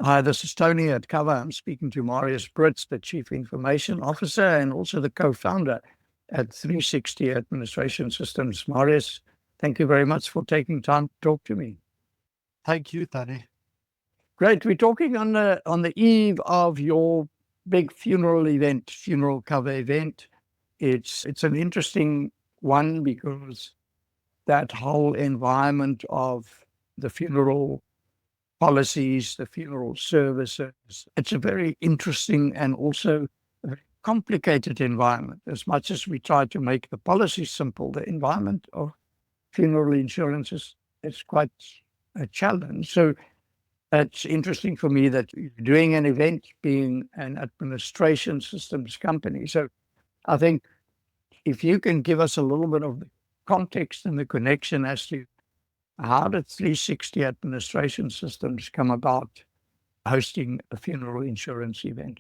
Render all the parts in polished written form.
Hi, this is Tony at Cover. I'm speaking to Marius Brits, the Chief Information Officer and also the co-founder at 360 Administration Systems. Marius, thank you very much for taking time to talk to me. Thank you, Tony. Great. We're talking on the eve of your big funeral cover event. It's an interesting one because that whole environment of the funeral policies, the funeral services. It's a very interesting and also a very complicated environment. As much as we try to make the policy simple, the environment of funeral insurance is quite a challenge. So it's interesting for me that you're doing an event being an administration systems company. So I think if you can give us a little bit of the context and the connection as to how did 360 Administration Systems come about hosting a funeral insurance event?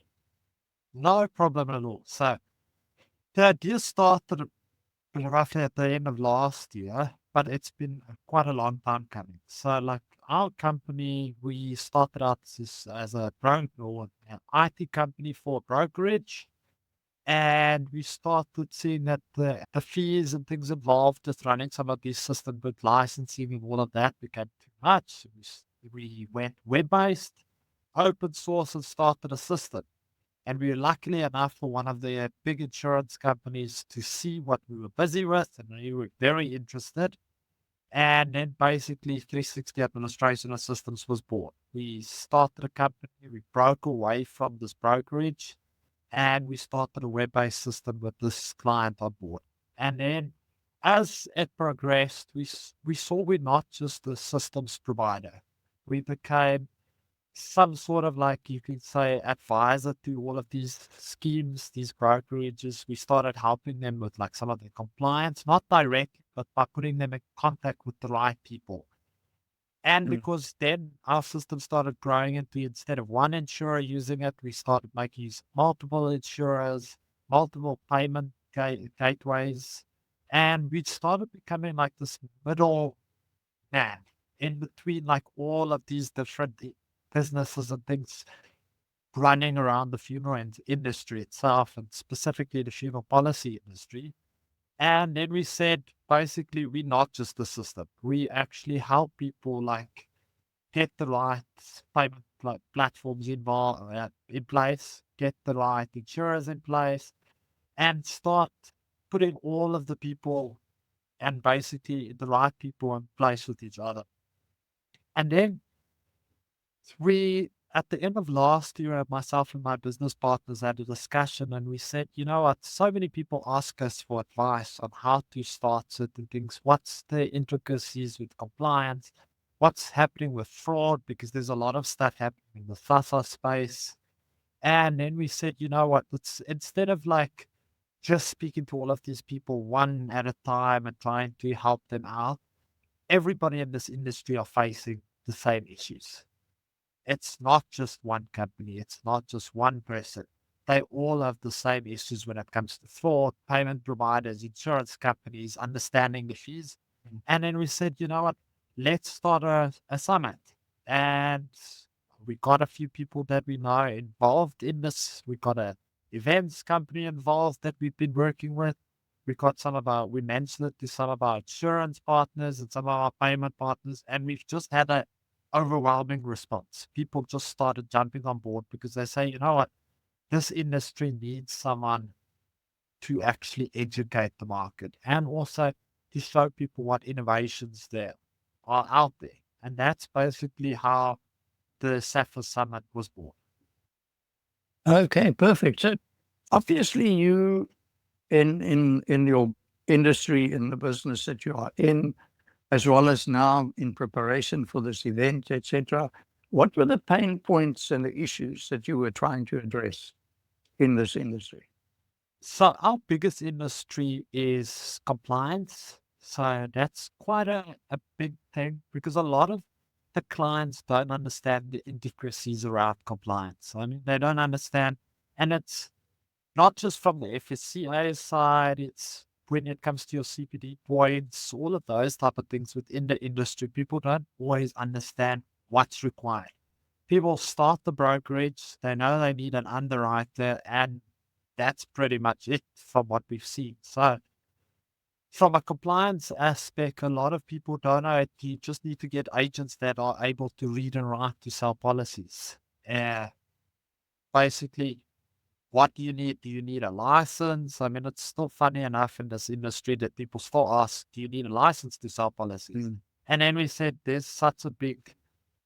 No problem at all. So the idea started roughly at the end of last year, but it's been quite a long time coming. So like our company, we started out as a broker or an IT company for brokerage. And we started seeing that the fees and things involved with running some of these systems with licensing and all of that became too much. We went web-based, open source, and started a system. And we were luckily enough for one of the big insurance companies to see what we were busy with, and we were very interested. And then basically 360 Administration Systems was born. We started a company, we broke away from this brokerage, and we started a web-based system with this client on board. And then as it progressed, we saw we're not just a systems provider. We became some sort of, like you can say, advisor to all of these schemes, these brokerages. We started helping them with like some of the compliance, not directly, but by putting them in contact with the right people. And because then our system started growing into, instead of one insurer using it, we started making use of multiple insurers, multiple payment gateways. And we started becoming like this middle man in between like all of these different businesses and things running around the funeral industry itself, and specifically the funeral policy industry. And then we said, basically, we're not just the system. We actually help people like get the right payment platforms involved in place, get the right insurers in place, and start putting all of the people and basically the right people in place with each other. And then at the end of last year, myself and my business partners had a discussion, and we said, you know what, so many people ask us for advice on how to start certain things. What's the intricacies with compliance? What's happening with fraud? Because there's a lot of stuff happening in the SAFIS space. And then we said, you know what, instead of like just speaking to all of these people one at a time and trying to help them out, everybody in this industry are facing the same issues. It's not just one company. It's not just one person. They all have the same issues when it comes to fraud, payment providers, insurance companies, understanding the fees. And then we said, you know what, let's start a summit. And we got a few people that we know involved in this. We got a events company involved that we've been working with. We mentioned it to some of our insurance partners and some of our payment partners, and we've just had a overwhelming response. People just started jumping on board because they say, you know what, this industry needs someone to actually educate the market and also to show people what innovations there are out there. And that's basically how the SAFIS Summit was born. Okay, perfect. So obviously you in your industry, in the business that you are in, as well as now in preparation for this event, etc., what were the pain points and the issues that you were trying to address in this industry? So our biggest industry is compliance. So that's quite a big thing because a lot of the clients don't understand the intricacies around compliance. I mean, they don't understand, and it's not just from the FSCA side, it's when it comes to your CPD points, all of those type of things within the industry, people don't always understand what's required. people start the brokerage, they know they need an underwriter, and that's pretty much it from what we've seen. So from a compliance aspect, a lot of people don't know it. You just need to get agents that are able to read and write to sell policies. Basically, what do you need? Do you need a license? I mean, it's still funny enough in this industry that people still ask, do you need a license to sell policies? And then we said there's such a big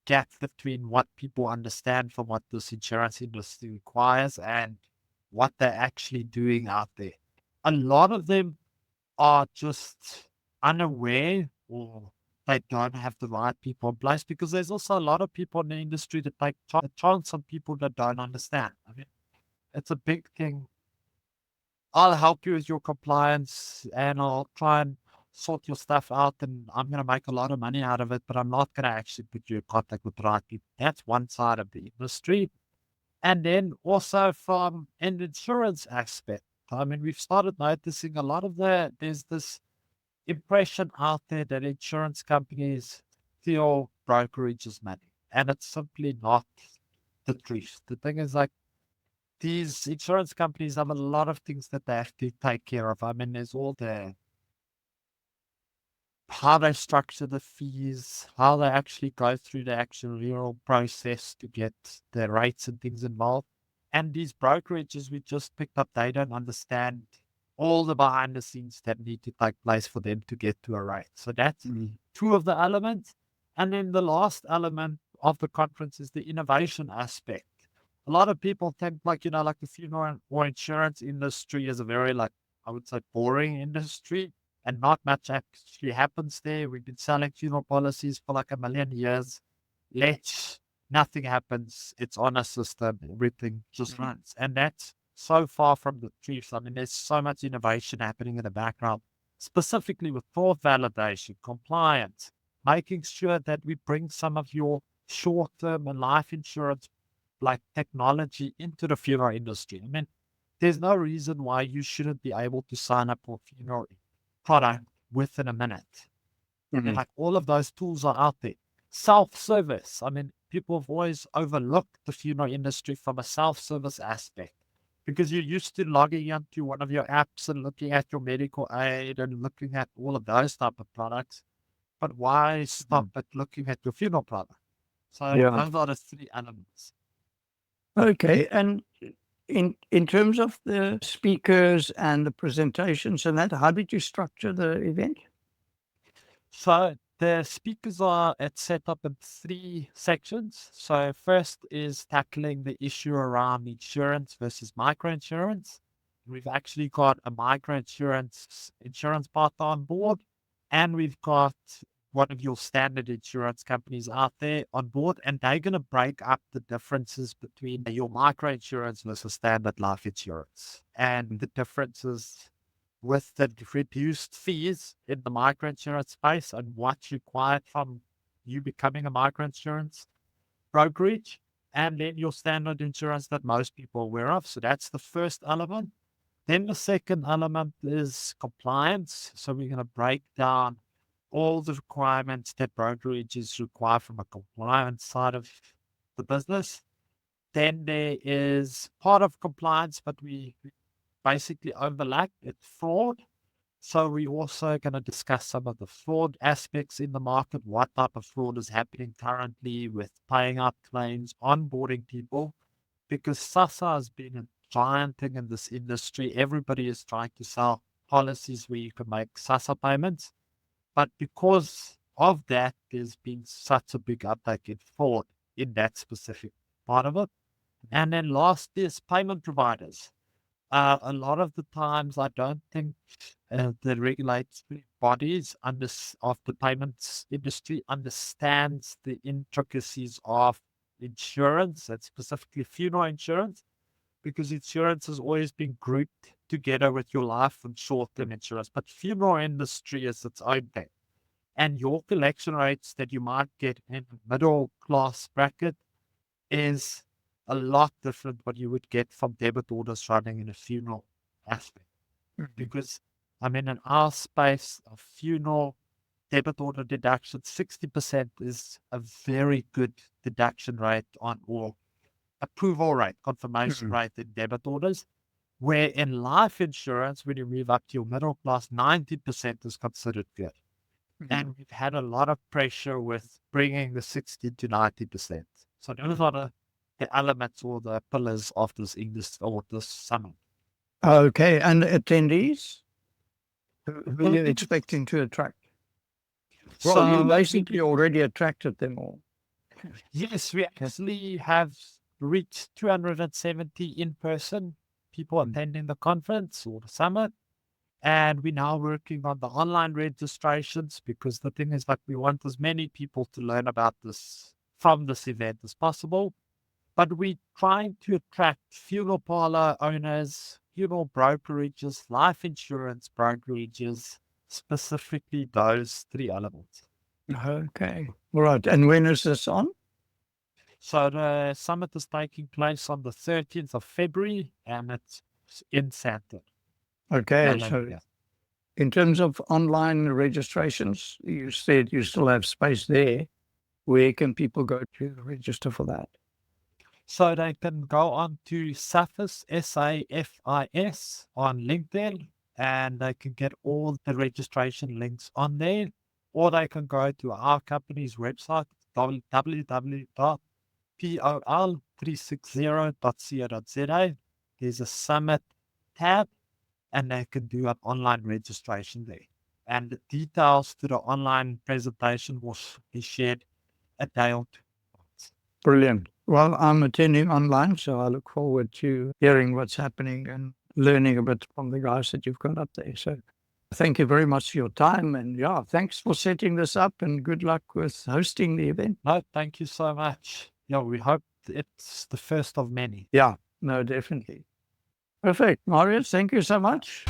gap between what people understand from what this insurance industry requires and what they're actually doing out there. A lot of them are just unaware, or they don't have the right people in place, because there's also a lot of people in the industry that take a chance on people that don't understand. I mean, it's a big thing. I'll help you with your compliance and I'll try and sort your stuff out, and I'm going to make a lot of money out of it, but I'm not going to actually put you in contact with the right people. That's one side of the industry. And then also from an insurance aspect, I mean, we've started noticing a lot of there's this impression out there that insurance companies steal brokerage's money, and it's simply not the truth. The thing is, like, these insurance companies have a lot of things that they have to take care of. I mean, there's all the how they structure the fees, how they actually go through the actuarial process to get the rates and things involved. And these brokerages we just picked up, they don't understand all the behind the scenes that need to take place for them to get to a rate. So that's two of the elements. And then the last element of the conference is the innovation aspect. A lot of people think, like, like the funeral or insurance industry is a very, like, I would say, boring industry, and not much actually happens there. We've been selling funeral policies for like 1,000,000 years. Yet nothing happens. It's on a system. Everything just runs. And that's so far from the truth. I mean, there's so much innovation happening in the background, specifically with fraud validation, compliance, making sure that we bring some of your short-term and life insurance like technology into the funeral industry. I mean, there's no reason why you shouldn't be able to sign up for funeral product within a minute. And like, all of those tools are out there. Self-service. I mean, people have always overlooked the funeral industry from a self-service aspect, because you're used to logging into one of your apps and looking at your medical aid and looking at all of those type of products. But why stop at looking at your funeral product? So Yeah. those are the three elements. Okay. And in terms of the speakers and the presentations and that, how did you structure the event? So the speakers are set up in three sections. So first is tackling the issue around insurance versus microinsurance. We've actually got a insurance partner on board, and we've got one of your standard insurance companies out there on board, and they're going to break up the differences between your microinsurance versus standard life insurance, and the differences with the reduced fees in the microinsurance space and what's required from you becoming a microinsurance brokerage, and then your standard insurance that most people are aware of. So that's the first element. Then the second element is compliance. So we're going to break down all the requirements that brokerages require from a compliance side of the business. Then there is part of compliance, but we basically overlap with fraud. So we're also going to discuss some of the fraud aspects in the market, what type of fraud is happening currently with paying out claims, onboarding people, because SASA has been a giant thing in this industry. Everybody is trying to sell policies where you can make SASA payments. But because of that, there's been such a big uptake in fraud in that specific part of it. And then last is payment providers. A lot of the times, I don't think the regulatory bodies of the payments industry understands the intricacies of insurance, and specifically funeral insurance, because insurance has always been grouped together with your life and short-term insurance. But funeral industry is its own thing, and your collection rates that you might get in the middle class bracket is a lot different what you would get from debit orders running in a funeral aspect. Because, I mean, in our space of funeral, debit order deduction, 60% is a very good deduction rate or approval rate, confirmation rate in debit orders. Where in life insurance, when you move up to your middle class, 90% is considered good. And we've had a lot of pressure with bringing the 60 to 90%. So those are the elements or the pillars of this English or this summit. Okay, and attendees? Who are you expecting to attract? Well, you basically already attracted them all. Yes, we actually have reached 270 in-person people attending the conference or the summit. And we're now working on the online registrations because the thing is, like, we want as many people to learn about this from this event as possible. But we're trying to attract funeral parlor owners, funeral brokerages, life insurance brokerages, specifically those three elements. Okay. All right. And when is this on? So the summit is taking place on the 13th of February and it's in Santa. Okay. So in terms of online registrations, you said you still have space there. Where can people go to register for that? So they can go on to SAFIS, SAFIS on LinkedIn, and they can get all the registration links on there, or they can go to our company's website, www.pol360.co.za. There's a summit tab, and they can do an online registration there. And the details to the online presentation will be shared a day or two. Brilliant. Well, I'm attending online, so I look forward to hearing what's happening and learning a bit from the guys that you've got up there. So thank you very much for your time. And yeah, thanks for setting this up and good luck with hosting the event. No, thank you so much. Yeah, we hope it's the first of many. Yeah, no, definitely. Perfect. Marius, thank you so much.